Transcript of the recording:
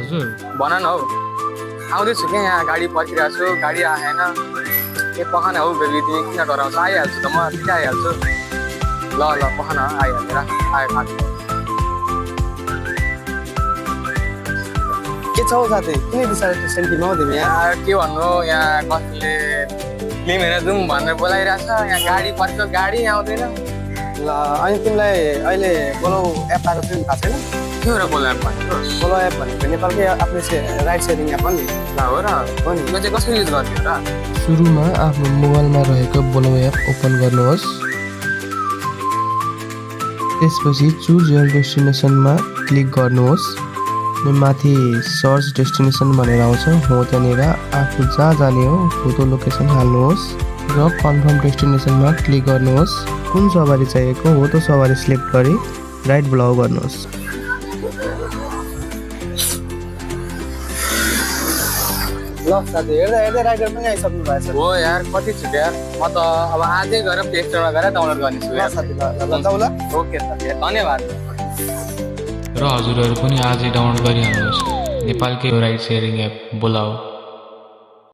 हजुर भन न हौ आउँदैछु क्या यहाँ गाडी पर्खिरहेको छु गाडी आएन ए पखान हौ बेबी तिमी किन डराउँछौ आइहाल्छु त म छिटो आइहाल्छु ल ल पखान आइहाल्छु राख आयो खाएको के छ हौ साथी किन बिस्तारै त्यो सेन्टीमा हौ तिमी यहाँ यहाँ के भन्नु यहाँ कसले फिल्म हेरेर जाउँ भनेर बोलाइरहेछ यहाँ गाडी पर्छ गाडी आउँदैन ल अनि तिमीलाई अहिले बोलाउ एप आएको थियो नि थाहा छैन के हो र बोलाएर भनेको बोलाउ एप भनेको नेपालकै आफ्नो राइड सेयरिङ एप हो नि ल हो र हो नि यो चाहिँ कसरी युज गर्ने र सुरुमा आफ्नो मोबाइलमा रहेको बोलो एप ओपन गर्नुहोस् त्यसपछि चुज योर डेस्टिनेसनमा क्लिक गर्नुहोस् अनि माथि सर्च डेस्टिनेसन भनेर आउँछ हो त्यहाँनिर आफू जहाँ जाने हो हो त्यो लोकेसन हाल्नुहोस् र कन्फर्म डेस्टिनेसनमा क्लिक गर्नुहोस् कुन सवारी चाहिएको हो त्यो सवारी सिलेक्ट गरी राइड ब्लग गर्नुहोस् ल साथी हेर्दा हेर्दै राइडर पनि आइसक्नु भएछ हो यार कति छु यार म त अब आजै गएर प्ले स्टोरमा गएर डाउनलोड गर्नेछु ल यार साथी ल जाउँ ल ओके साथी धन्यवाद र हजुरहरू पनि आजै डाउनलोड गरिहाल्नुहोस् नेपालकै राइड सेयरिङ एप बोलाऊ।